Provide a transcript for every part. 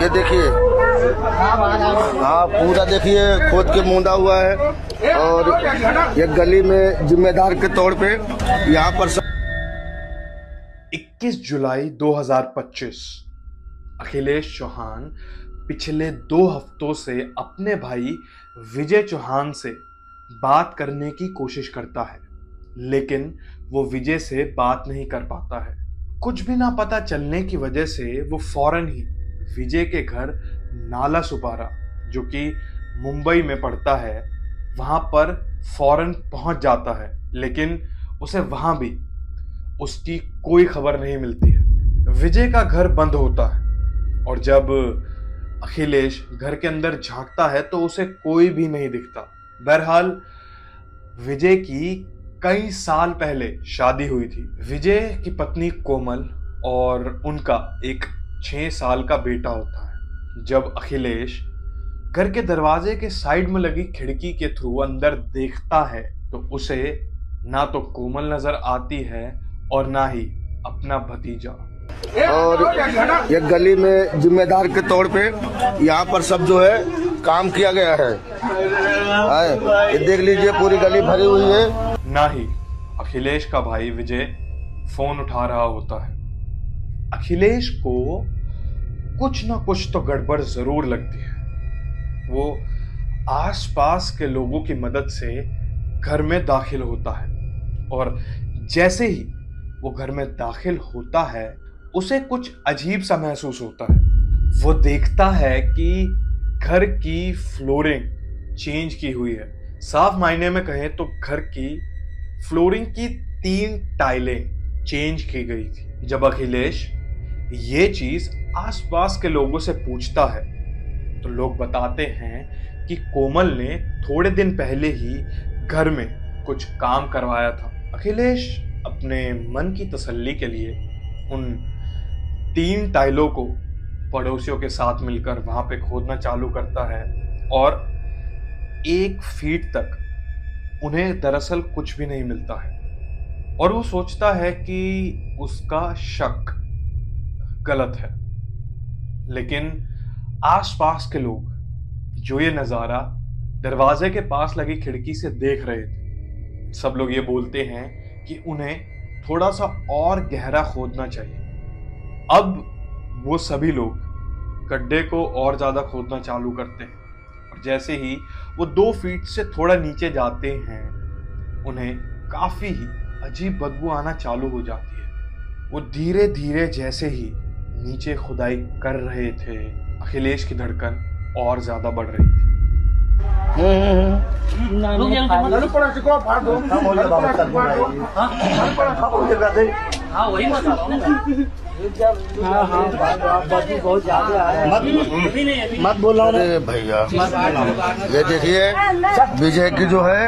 ये देखिए, हाँ पूरा देखिए खोद के मूंदा हुआ है और ये गली में जिम्मेदार के तौर पे यहाँ पर 21 जुलाई 2025 अखिलेश चौहान पिछले 2 हफ्तों से अपने भाई विजय चौहान से बात करने की कोशिश करता है, लेकिन वो विजय से बात नहीं कर पाता है। कुछ भी ना पता चलने की वजह से वो फौरन ही विजय के घर नाला सुपारा, जो कि मुंबई में पड़ता है, वहां पर फौरन पहुंच जाता है, लेकिन उसे वहां भी उसकी कोई खबर नहीं मिलती है। विजय का घर बंद होता है और जब अखिलेश घर के अंदर झांकता है तो उसे कोई भी नहीं दिखता। बहरहाल विजय की कई साल पहले शादी हुई थी। विजय की पत्नी कोमल और उनका एक 6 साल का बेटा होता है। जब अखिलेश घर के दरवाजे के साइड में लगी खिड़की के थ्रू अंदर देखता है तो उसे ना तो कोमल नजर आती है और ना ही अपना भतीजा। और ये गली में जिम्मेदार के तौर पे यहाँ पर सब जो है काम किया गया है। ये देख लीजिए पूरी गली भरी हुई है। ना ही अखिलेश का भाई विजय फोन उठा रहा होता है। अखिलेश को कुछ ना कुछ तो गड़बड़ जरूर लगती है। वो आसपास के लोगों की मदद से घर में दाखिल होता है और जैसे ही वो घर में दाखिल होता है उसे कुछ अजीब सा महसूस होता है। वो देखता है कि घर की फ्लोरिंग चेंज की हुई है। साफ मायने में कहें तो घर की फ्लोरिंग की 3 टाइलें चेंज की गई थी। जब अखिलेश ये चीज आसपास के लोगों से पूछता है तो लोग बताते हैं कि कोमल ने थोड़े दिन पहले ही घर में कुछ काम करवाया था। अखिलेश अपने मन की तसल्ली के लिए उन 3 टाइलों को पड़ोसियों के साथ मिलकर वहां पे खोदना चालू करता है और 1 फीट तक उन्हें दरअसल कुछ भी नहीं मिलता है और वो सोचता है कि उसका शक गलत है। लेकिन आसपास के लोग जो ये नजारा दरवाजे के पास लगी खिड़की से देख रहे थे, सब लोग ये बोलते हैं कि उन्हें थोड़ा सा और गहरा खोदना चाहिए। अब वो सभी लोग गड्ढे को और ज्यादा खोदना चालू करते हैं और जैसे ही वो 2 फीट से थोड़ा नीचे जाते हैं उन्हें काफी ही अजीब बदबू आना चालू हो जाती है। वो धीरे धीरे जैसे ही नीचे खुदाई कर रहे थे अखिलेश की धड़कन और ज्यादा बढ़ रही थी। मत बोला भैया। ये देखिए विजय की जो है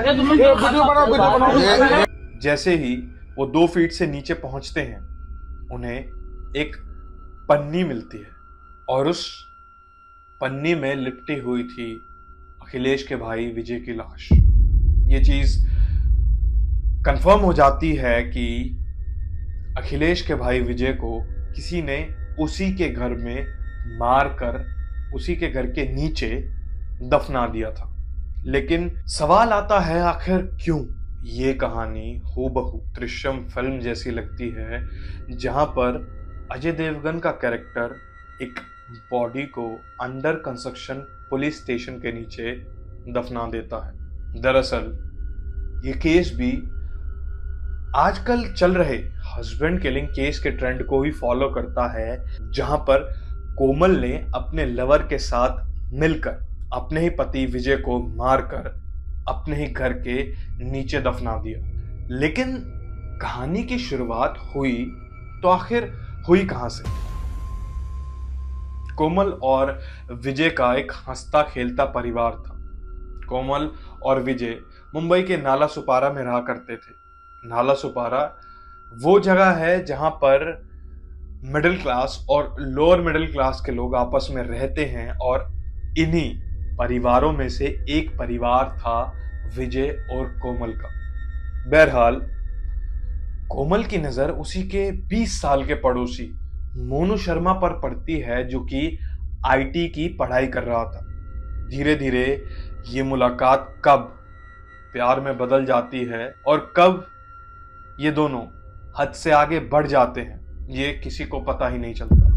जैसे ही वो 2 फीट से नीचे पहुंचते हैं उन्हें एक पन्नी मिलती है और उस पन्नी में लिपटी हुई थी अखिलेश के भाई विजय की लाश। ये चीज कंफर्म हो जाती है कि अखिलेश के भाई विजय को किसी ने उसी के घर में मार कर उसी के घर के नीचे दफना दिया था। लेकिन सवाल आता है आखिर क्यों? ये कहानी हूबहू दृश्यम फिल्म जैसी लगती है, जहां पर अजय देवगन का कैरेक्टर एक बॉडी को अंडर कंस्ट्रक्शन पुलिस स्टेशन के नीचे दफना देता है। दरअसल ये केस भी आजकल चल रहे हस्बैंड किलिंग केस के ट्रेंड को ही फॉलो करता है, जहां पर कोमल ने अपने लवर के साथ मिलकर अपने ही पति विजय को मारकर अपने ही घर के नीचे दफना दिया। लेकिन कहानी की शुरुआत हुई तो आखिर हुई कहां से? कोमल और विजय का एक हंसता खेलता परिवार था। कोमल और विजय मुंबई के नाला सुपारा में रहा करते थे। नाला सुपारा वो जगह है जहां पर मिडिल क्लास और लोअर मिडिल क्लास के लोग आपस में रहते हैं और इन्हीं परिवारों में से एक परिवार था विजय और कोमल का। बहरहाल कोमल की नजर उसी के 20 साल के पड़ोसी मोनू शर्मा पर पड़ती है, जो कि आईटी की पढ़ाई कर रहा था। धीरे धीरे ये मुलाकात कब प्यार में बदल जाती है और कब ये दोनों हद से आगे बढ़ जाते हैं, ये किसी को पता ही नहीं चलता।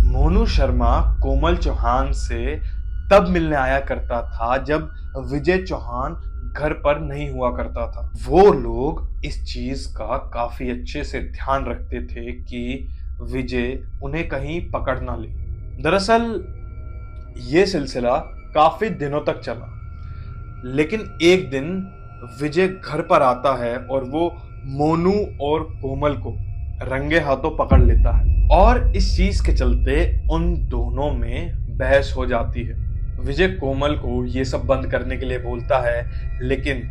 मोनू शर्मा कोमल चौहान से तब मिलने आया करता था जब विजय चौहान घर पर नहीं हुआ करता था। वो लोग इस चीज का काफी अच्छे से ध्यान रखते थे कि विजय उन्हें कहीं पकड़ ना ले। दरअसल ये सिलसिला काफी दिनों तक चला, लेकिन एक दिन विजय घर पर आता है और वो मोनू और कोमल को रंगे हाथों पकड़ लेता है और इस चीज के चलते उन दोनों में बहस हो जाती है। विजय कोमल को ये सब बंद करने के लिए बोलता है, लेकिन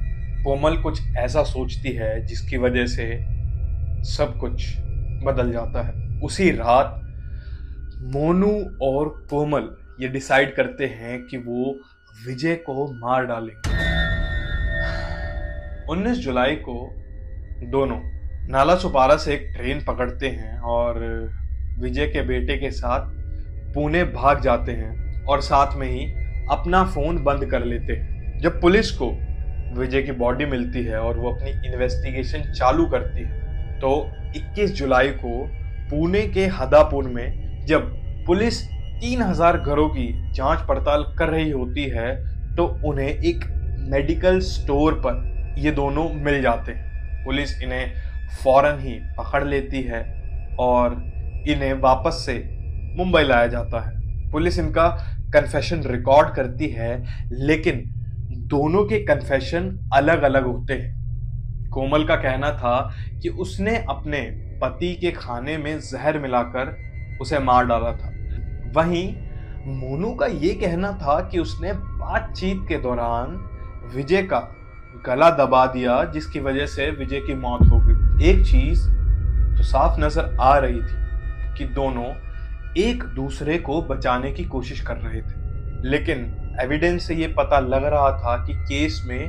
कोमल कुछ ऐसा सोचती है जिसकी वजह से सब कुछ बदल जाता है। उसी रात मोनू और कोमल ये डिसाइड करते हैं कि वो विजय को मार डालेंगे। 19 जुलाई को दोनों नाला सुपारा से एक ट्रेन पकड़ते हैं और विजय के बेटे के साथ पुणे भाग जाते हैं और साथ में ही अपना फोन बंद कर लेते हैं। जब पुलिस को विजय की बॉडी मिलती है और वो अपनी इन्वेस्टिगेशन चालू करती है तो 21 जुलाई को पुणे के हदापुर में जब पुलिस 3000 घरों की जांच पड़ताल कर रही होती है तो उन्हें एक मेडिकल स्टोर पर ये दोनों मिल जाते हैं। पुलिस इन्हें फौरन ही पकड़ लेती है और इन्हें वापस से मुंबई लाया जाता है। पुलिस इनका कन्फेशन रिकॉर्ड करती है, लेकिन दोनों के कन्फेशन अलग अलग होते हैं। कोमल का कहना था कि उसने अपने पति के खाने में जहर मिलाकर उसे मार डाला था। वहीं मोनू का ये कहना था कि उसने बातचीत के दौरान विजय का गला दबा दिया, जिसकी वजह से विजय की मौत हो गई। एक चीज तो साफ नजर आ रही थी कि दोनों एक दूसरे को बचाने की कोशिश कर रहे थे, लेकिन एविडेंस से ये पता लग रहा था कि केस में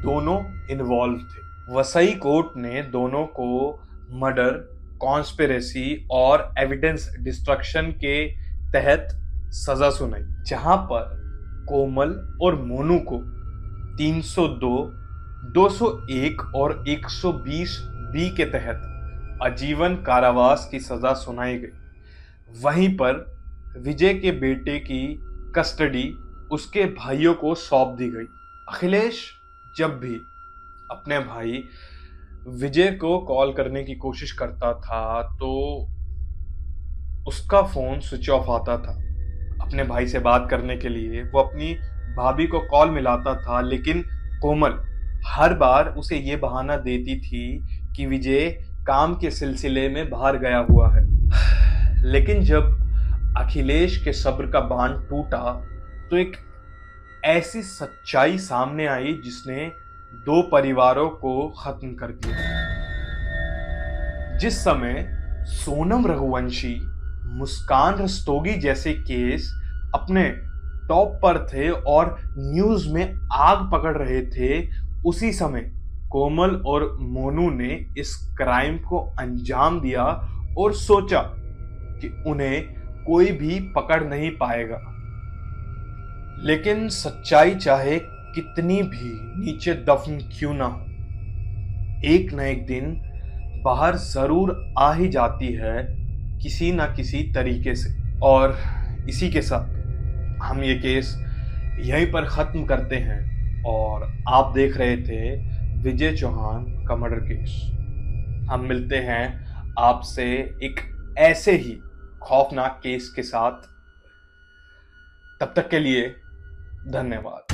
दोनों इन्वॉल्व थे। वसई कोर्ट ने दोनों को मर्डर, कॉन्स्पिरेसी और एविडेंस डिस्ट्रक्शन के तहत सजा सुनाई, जहां पर कोमल और मोनू को 302, 201 और 120 बी के तहत आजीवन कारावास की सजा सुनाई गई। वहीं पर विजय के बेटे की कस्टडी उसके भाइयों को सौंप दी गई। अखिलेश जब भी अपने भाई विजय को कॉल करने की कोशिश करता था तो उसका फोन स्विच ऑफ आता था। अपने भाई से बात करने के लिए वो अपनी भाभी को कॉल मिलाता था, लेकिन कोमल हर बार उसे ये बहाना देती थी कि विजय काम के सिलसिले में बाहर गया हुआ है। लेकिन जब अखिलेश के सब्र का बांध टूटा तो एक ऐसी सच्चाई सामने आई जिसने दो परिवारों को खत्म कर दिया। जिस समय सोनम रघुवंशी, मुस्कान रस्तोगी जैसे केस अपने टॉप पर थे और न्यूज में आग पकड़ रहे थे, उसी समय कोमल और मोनू ने इस क्राइम को अंजाम दिया और सोचा कि उन्हें कोई भी पकड़ नहीं पाएगा। लेकिन सच्चाई चाहे कितनी भी नीचे दफन क्यों ना हो, एक न एक दिन बाहर जरूर आ ही जाती है किसी ना किसी तरीके से। और इसी के साथ हम ये केस यहीं पर खत्म करते हैं और आप देख रहे थे विजय चौहान का मर्डर केस। हम मिलते हैं आपसे एक ऐसे ही खौफनाक केस के साथ। तब तक के लिए धन्यवाद।